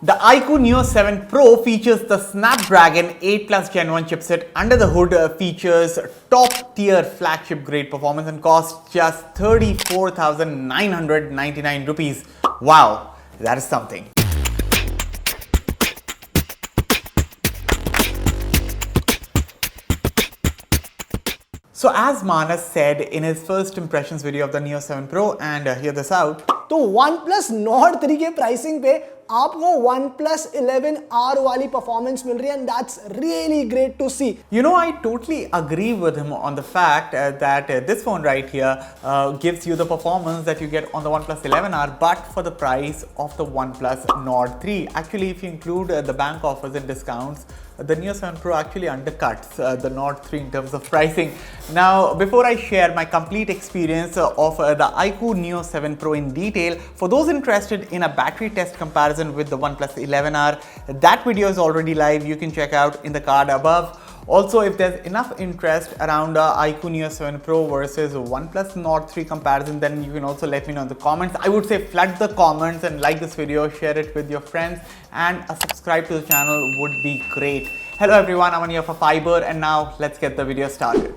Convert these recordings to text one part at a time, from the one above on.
The iQOO Neo 7 Pro features the Snapdragon 8 Plus Gen 1 chipset. Under the hood features top tier flagship grade performance and costs just 34,999 rupees. Wow, that is something. So as Manas said in his first impressions video of the Neo 7 Pro, and hear this out. तो OnePlus Nord 3 के pricing पे आपको OnePlus 11R वाली performance मिल रही है, and that's really great to see. You know, I totally agree with him on the fact that this phone right here gives you the performance that you get on the OnePlus 11R, but for the price of the OnePlus Nord 3. Actually, if you include the bank offers and discounts, the Neo 7 Pro actually undercuts the Nord 3 in terms of pricing. Now, before I share my complete experience of the iQOO Neo 7 Pro in detail, for those interested in a battery test comparison with the OnePlus 11R, that video is already live. You can check out in the card above. Also, if there's enough interest around iQOO Neo 7 Pro versus OnePlus Nord 3 comparison, then you can also let me know in the comments. I would say flood the comments and like this video, share it with your friends, and a subscribe to the channel would be great. Hello everyone, I'm Ania for Fiiber, and now let's get the video started.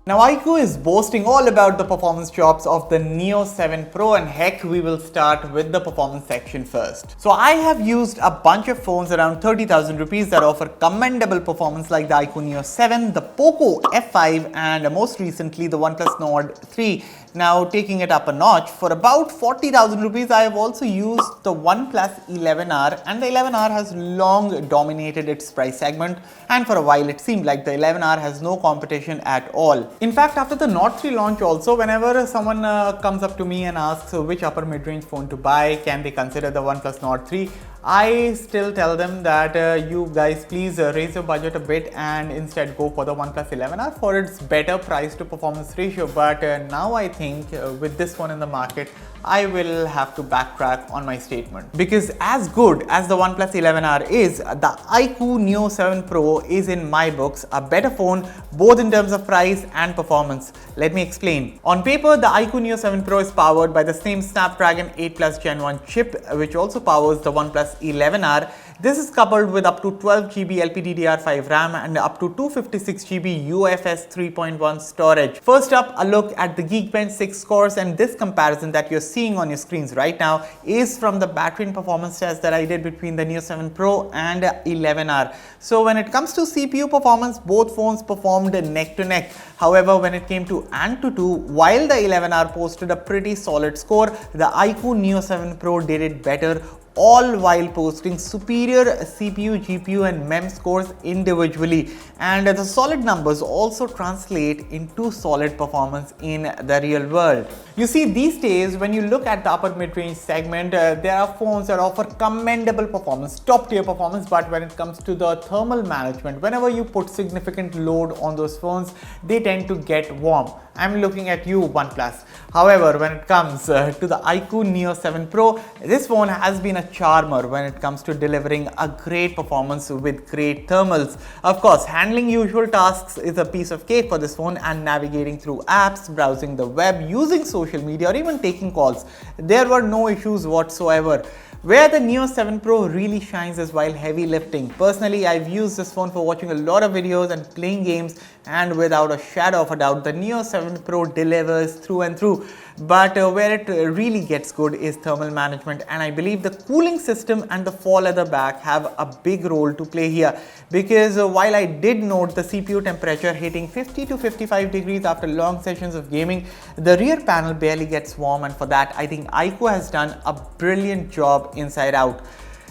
Now, iQOO is boasting all about the performance chops of the Neo 7 Pro, and heck, we will start with the performance section first. So I have used a bunch of phones around 30,000 rupees that offer commendable performance like the iQOO Neo 7, the Poco F5, and most recently the OnePlus Nord 3. Now, taking it up a notch, for about 40,000 rupees, I have also used the OnePlus 11R, and the 11R has long dominated its price segment, and for a while it seemed like the 11R has no competition at all. In fact, after the Nord 3 launch also, whenever someone comes up to me and asks which upper mid-range phone to buy, can they consider the OnePlus Nord 3, I still tell them that you guys please raise your budget a bit and instead go for the OnePlus 11R for its better price to performance ratio. But now I think with this phone in the market, I will have to backtrack on my statement, because as good as the OnePlus 11R is, the iQOO Neo 7 Pro is in my books a better phone both in terms of price and performance. Let me explain. On paper, the iQOO Neo 7 Pro is powered by the same Snapdragon 8 Plus Gen 1 chip, which also powers the OnePlus 11R. This is coupled with up to 12 GB LPDDR5 RAM and up to 256 GB UFS 3.1 storage. First up, a look at the Geekbench 6 scores, and this comparison that you're seeing on your screens right now is from the battery and performance test that I did between the Neo 7 Pro and 11R. So when it comes to CPU performance, both phones performed neck to neck. However, when it came to Antutu, while the 11R posted a pretty solid score, the iQOO Neo 7 Pro did it better, all while posting superior CPU, GPU and MEM scores individually. And the solid numbers also translate into solid performance in the real world. You see, these days when you look at the upper mid-range segment, there are phones that offer commendable performance, top tier performance, but when it comes to the thermal management, whenever you put significant load on those phones, they tend to get warm. I'm looking at you, OnePlus. However, when it comes to the iQOO Neo 7 Pro, this phone has been a charmer when it comes to delivering a great performance with great thermals. Of course, handling usual tasks is a piece of cake for this phone, and navigating through apps, browsing the web, using social media or even taking calls, there were no issues whatsoever. Where the Neo 7 Pro really shines is while heavy lifting. Personally, I've used this phone for watching a lot of videos and playing games, and without a shadow of a doubt, the Neo 7 Pro delivers through and through. But where it really gets good is thermal management, and I believe the cooling system and the fall at the back have a big role to play here, because while I did note the CPU temperature hitting 50 to 55 degrees after long sessions of gaming, the rear panel barely gets warm, and for that I think iQOO has done a brilliant job inside out.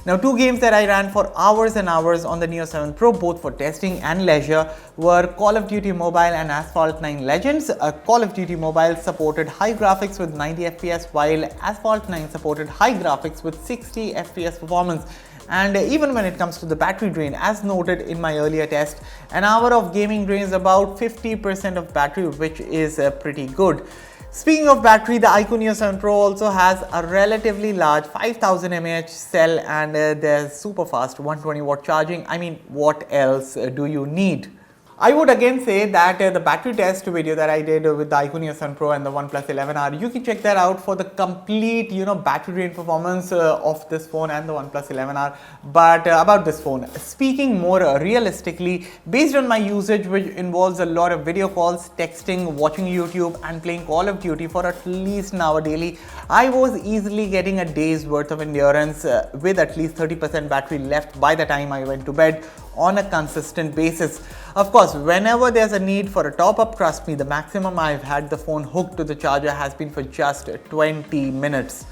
Now, two games that I ran for hours and hours on the Neo 7 Pro, both for testing and leisure, were Call of Duty Mobile and Asphalt 9 Legends. Call of Duty Mobile supported high graphics with 90 FPS, while Asphalt 9 supported high graphics with 60 FPS performance. And even when it comes to the battery drain, as noted in my earlier test, an hour of gaming drains about 50% of battery, which is pretty good. Speaking of battery, the iQOO Neo 7 Pro also has a relatively large 5000 mAh cell, and there's super fast 120 watt charging. I mean, what else do you need? I would again say that the battery test video that I did with the iQOO Neo 7 Pro and the OnePlus 11R, you can check that out for the complete, battery drain performance of this phone and the OnePlus 11R. But about this phone, speaking more realistically, based on my usage, which involves a lot of video calls, texting, watching YouTube and playing Call of Duty for at least an hour daily, I was easily getting a day's worth of endurance with at least 30% battery left by the time I went to bed on a consistent basis. Of course, whenever there's a need for a top-up, trust me, the maximum I've had the phone hooked to the charger has been for just 20 minutes.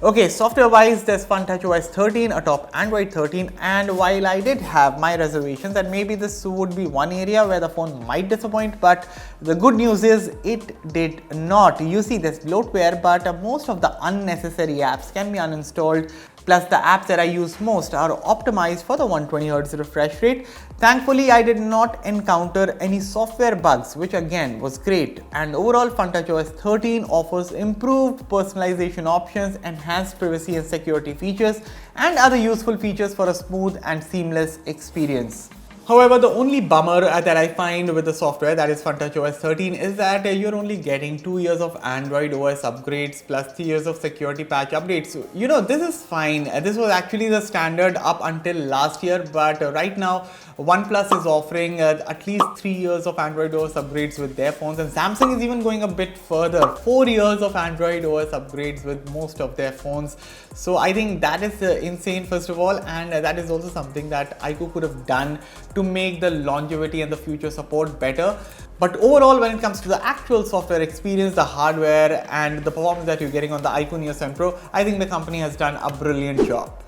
Okay, software-wise, there's FunTouchOS 13 atop Android 13, and while I did have my reservations that maybe this would be one area where the phone might disappoint, but the good news is it did not. You see, there's bloatware, but most of the unnecessary apps can be uninstalled. Plus, the apps that I use most are optimized for the 120Hz refresh rate. Thankfully, I did not encounter any software bugs, which again was great. And overall, FunTouchOS 13 offers improved personalization options, enhanced privacy and security features, and other useful features for a smooth and seamless experience. However, the only bummer that I find with the software, that is FunTouchOS 13, is that you're only getting 2 years of Android OS upgrades plus 3 years of security patch updates. So, this is fine. This was actually the standard up until last year, but right now OnePlus is offering at least 3 years of Android OS upgrades with their phones, and Samsung is even going a bit further, 4 years of Android OS upgrades with most of their phones. So I think that is insane, first of all, and that is also something that iQOO could have done to make the longevity and the future support better. But overall, when it comes to the actual software experience, the hardware and the performance that you're getting on the iQOO Neo 7 Pro, I think the company has done a brilliant job.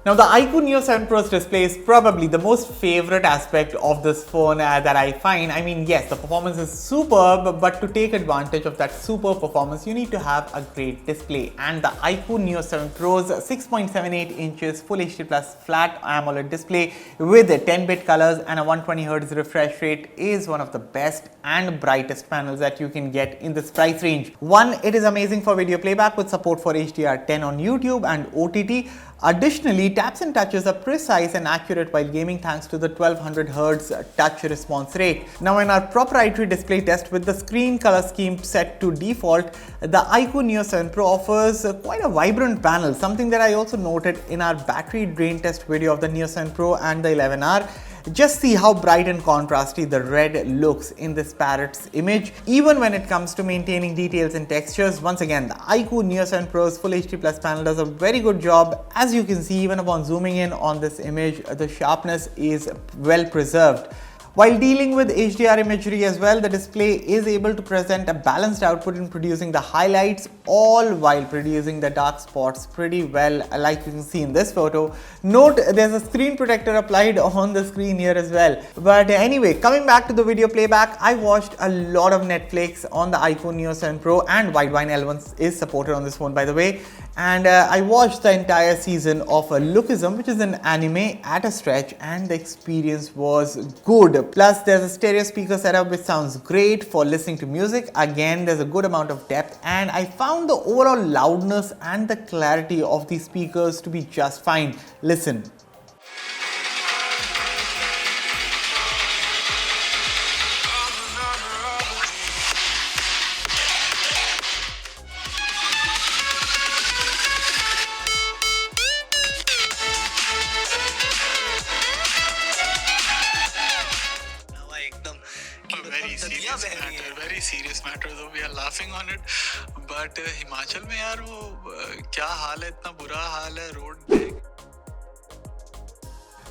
Now, the iQOO Neo 7 Pro's display is probably the most favorite aspect of this phone that I find. I mean, yes, the performance is superb, but to take advantage of that superb performance, you need to have a great display. And the iQOO Neo 7 Pro's 6.78 inches Full HD Plus flat AMOLED display with 10-bit colors and a 120Hz refresh rate is one of the best and brightest panels that you can get in this price range. One, it is amazing for video playback with support for HDR10 on YouTube and OTT. Additionally, taps and touches are precise and accurate while gaming thanks to the 1200Hz touch response rate. Now, in our proprietary display test with the screen color scheme set to default, the iQOO Neo 7 Pro offers quite a vibrant panel, something that I also noted in our battery drain test video of the Neo 7 Pro and the 11R. Just see how bright and contrasty the red looks in this parrot's image. Even when it comes to maintaining details and textures, once again, the iQOO Neo 7 Pro's Full HD Plus panel does a very good job. As you can see, even upon zooming in on this image, the sharpness is well preserved. While dealing with HDR imagery as well, the display is able to present a balanced output in producing the highlights, all while producing the dark spots pretty well, like you can see in this photo. Note there's a screen protector applied on the screen here as well. But anyway, coming back to the video playback, I watched a lot of Netflix on the iQOO Neo 7 Pro, and Widevine L1 is supported on this phone, by the way. And I watched the entire season of Lookism, which is an anime at a stretch, and the experience was good. Plus, there's a stereo speaker setup which sounds great for listening to music. Again, there's a good amount of depth, and I found the overall loudness and the clarity of these speakers to be just fine. Listen. Very serious matter, though we are laughing on it, but Himachal में यार वो क्या हाल है, इतना बुरा हाल है road पे.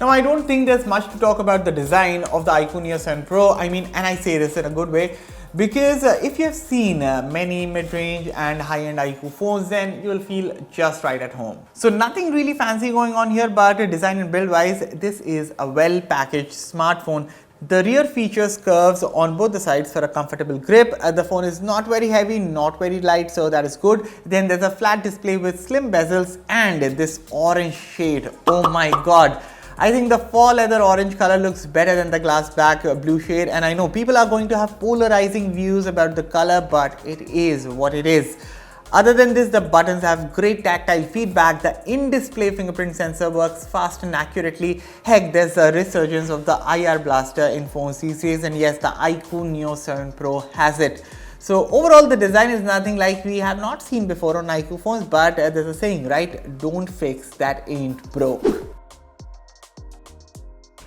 Now, I don't think there's much to talk about the design of the iQOO Neo 7 Pro. I mean, and I say this in a good way, because if you have seen many mid-range and high-end iQOO phones, then you will feel just right at home. So nothing really fancy going on here, but design and build wise, this is a well-packaged smartphone. The rear features curves on both the sides for a comfortable grip. The phone is not very heavy, not very light, so that is good. Then there's a flat display with slim bezels and this orange shade. Oh my god. I think the faux leather orange color looks better than the glass back blue shade, and I know people are going to have polarizing views about the color, but it is what it is. Other than this, the buttons have great tactile feedback, the in-display fingerprint sensor works fast and accurately. Heck, there's a resurgence of the IR blaster in phones these days, and yes, the iQOO Neo 7 Pro has it. So overall, the design is nothing like we have not seen before on iQOO phones, but there's a saying, right? Don't fix that ain't broke.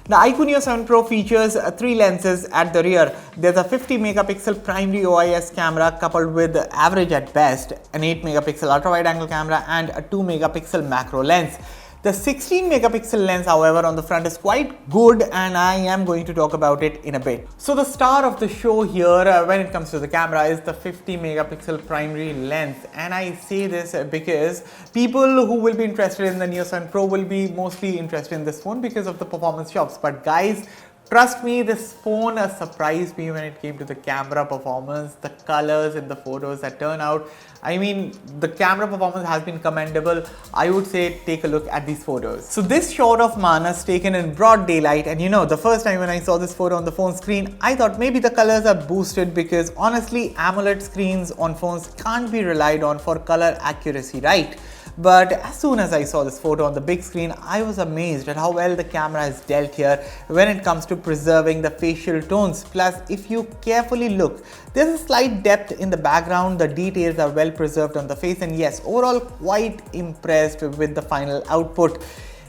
The iQOO Neo 7 Pro features 3 lenses at the rear. There's a 50 megapixel primary OIS camera coupled with average at best, an 8 megapixel ultra wide angle camera and a 2 megapixel macro lens. The 16 megapixel lens, however, on the front is quite good, and I am going to talk about it in a bit. So the star of the show here when it comes to the camera is the 50 megapixel primary lens, and I say this because people who will be interested in the Neo 7 Pro will be mostly interested in this phone because of the performance chops. But guys, trust me, this phone surprised me when it came to the camera performance, the colors in the photos that turn out. I mean, the camera performance has been commendable. I would say take a look at these photos. So this shot of Manas taken in broad daylight, and you know, the first time when I saw this photo on the phone screen, I thought maybe the colors are boosted because honestly, AMOLED screens on phones can't be relied on for color accuracy, right? But as soon as I saw this photo on the big screen, I was amazed at how well the camera is dealt here when it comes to preserving the facial tones. Plus, if you carefully look, there's a slight depth in the background, the details are well preserved on the face, and yes, overall quite impressed with the final output.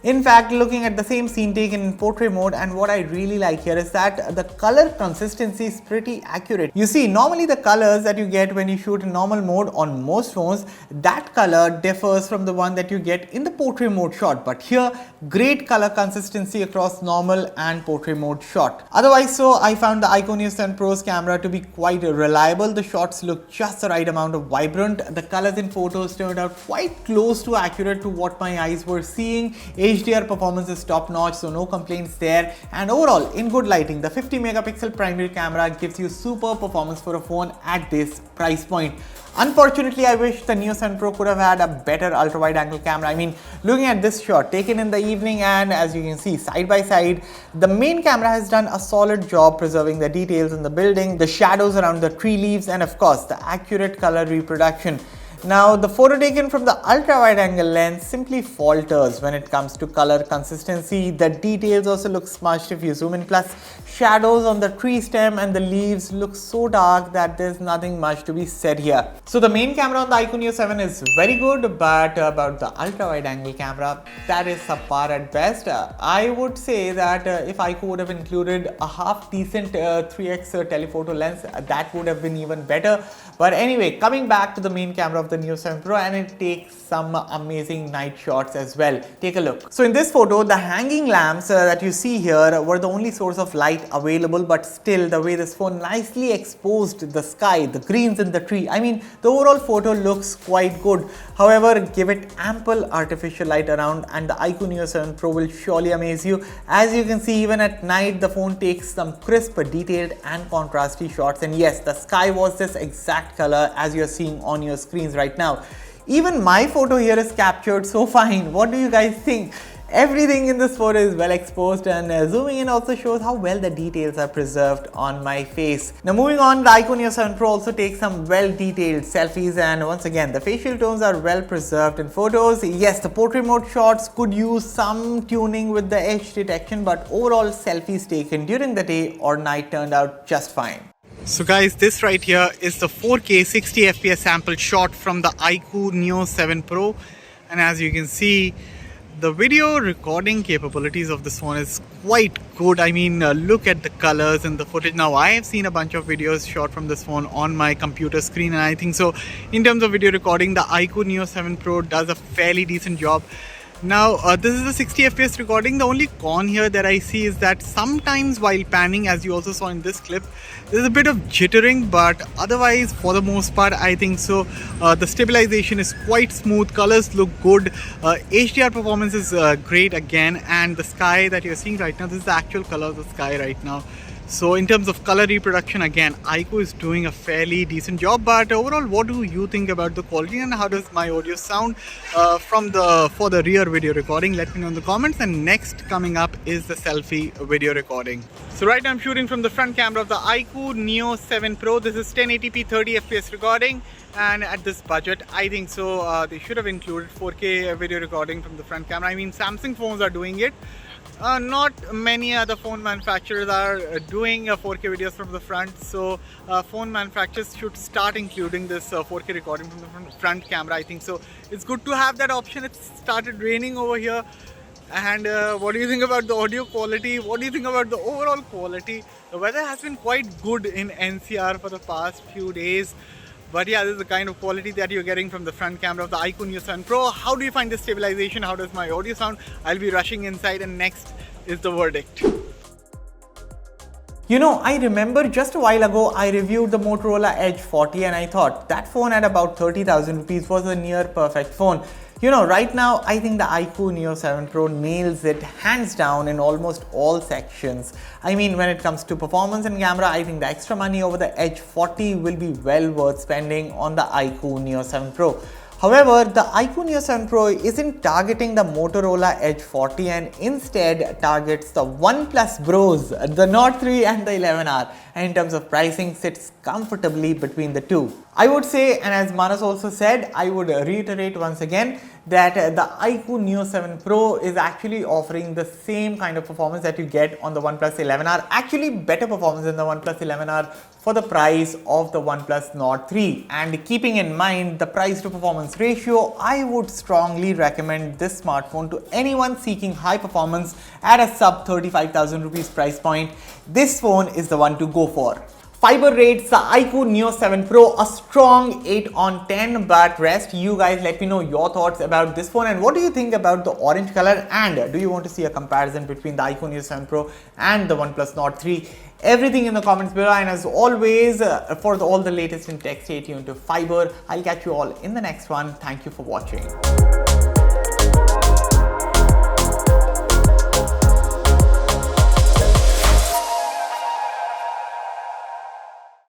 In fact, looking at the same scene taken in portrait mode, and what I really like here is that the color consistency is pretty accurate. You see, normally the colors that you get when you shoot in normal mode on most phones, that color differs from the one that you get in the portrait mode shot. But here, great color consistency across normal and portrait mode shot. Otherwise, so I found the iQOO Neo 7 Pro's camera to be quite reliable. The shots look just the right amount of vibrant. The colors in photos turned out quite close to accurate to what my eyes were seeing. HDR performance is top notch, so no complaints there. And overall, in good lighting, the 50 megapixel primary camera gives you super performance for a phone at this price point. Unfortunately, I wish the Neo 7 Pro could have had a better ultra wide angle camera. I mean, looking at this shot taken in the evening, and as you can see side by side, the main camera has done a solid job preserving the details in the building, the shadows around the tree leaves, and of course the accurate color reproduction. Now, the photo taken from the ultra wide angle lens simply falters when it comes to color consistency. The details also look smudged if you zoom in, plus shadows on the tree stem and the leaves look so dark that there's nothing much to be said here. So the main camera on the iQOO Neo 7 is very good, but about the ultra wide angle camera, that is subpar at best. I would say that if iQOO would have included a half decent 3x telephoto lens, that would have been even better. But anyway, coming back to the main camera of the Neo 7 Pro, and it takes some amazing night shots as well. Take a look. So in this photo, the hanging lamps that you see here were the only source of light available, but still the way this phone nicely exposed the sky, the greens in the tree, I mean, the overall photo looks quite good. However, give it ample artificial light around and the iQOO Neo 7 Pro will surely amaze you. As you can see, even at night, the phone takes some crisp, detailed and contrasty shots, and yes, the sky was this exact color as you're seeing on your screens right now. Even my photo here is captured so fine. What do you guys think? Everything in this photo is well exposed, and zooming in also shows how well the details are preserved on my face. Now moving on, the iQOO Neo 7 Pro also takes some well detailed selfies, and once again the facial tones are well preserved in photos. Yes, the portrait mode shots could use some tuning with the edge detection, but overall selfies taken during the day or night turned out just fine. So guys, this right here is the 4K 60 FPS sample shot from the iQOO Neo 7 Pro, and as you can see, the video recording capabilities of this phone is quite good. I mean, look at the colors and the footage. Now, I have seen a bunch of videos shot from this phone on my computer screen, and I think so in terms of video recording, the iQOO Neo 7 Pro does a fairly decent job. Now, this is a 60 FPS recording. The only con here that I see is that sometimes while panning, as you also saw in this clip, there's a bit of jittering, but otherwise, for the most part, I think so. The stabilization is quite smooth, colors look good, HDR performance is great again, and the sky that you're seeing right now, this is the actual color of the sky right now. So in terms of color reproduction, again, iQOO is doing a fairly decent job. But overall, what do you think about the quality and how does my audio sound for the rear video recording? Let me know in the comments. And next coming up is the selfie video recording. So right now I'm shooting from the front camera of the iQOO Neo 7 Pro. This is 1080p 30 FPS recording. and at this budget, I think so they should have included 4K video recording from the front camera. I mean, Samsung phones are doing it. Not many other phone manufacturers are doing 4K videos from the front, so phone manufacturers should start including this 4K recording from the front camera, I think so. It's good to have that option. It started raining over here. And what do you think about the audio quality? What do you think about the overall quality? The weather has been quite good in NCR for the past few days. But yeah, this is the kind of quality that you're getting from the front camera of the iQOO Neo 7 Pro. How do you find the stabilization? How does my audio sound? I'll be rushing inside, and next is the verdict. You know, I remember just a while ago I reviewed the Motorola Edge 40 and I thought that phone at about 30,000 rupees was a near perfect phone. You know, right now I think the iQOO Neo 7 Pro nails it hands down in almost all sections. I mean, when it comes to performance and camera, I think the extra money over the Edge 40 will be well worth spending on the iQOO Neo 7 Pro. However, the iQOO Neo 7 Pro isn't targeting the Motorola Edge 40 and instead targets the OnePlus Bros, the Nord 3 and the 11R, and in terms of pricing sits comfortably between the two. I would say, and as Manas also said, I would reiterate once again that the iQOO Neo 7 Pro is actually offering the same kind of performance that you get on the OnePlus 11R, actually better performance than the OnePlus 11R for the price of the OnePlus Nord 3. And keeping in mind the price to performance ratio, I would strongly recommend this smartphone to anyone seeking high performance at a sub 35,000 rupees price point. This phone is the one to go for. Fiiber rates the iQOO Neo 7 Pro a strong 8 on 10, but rest you guys let me know your thoughts about this phone and what do you think about the orange color, and do you want to see a comparison between the iQOO Neo 7 Pro and the OnePlus Nord 3? Everything in the comments below, and as always for all the latest in tech, stay tuned to Fiiber. I'll catch you all in the next one. Thank you for watching.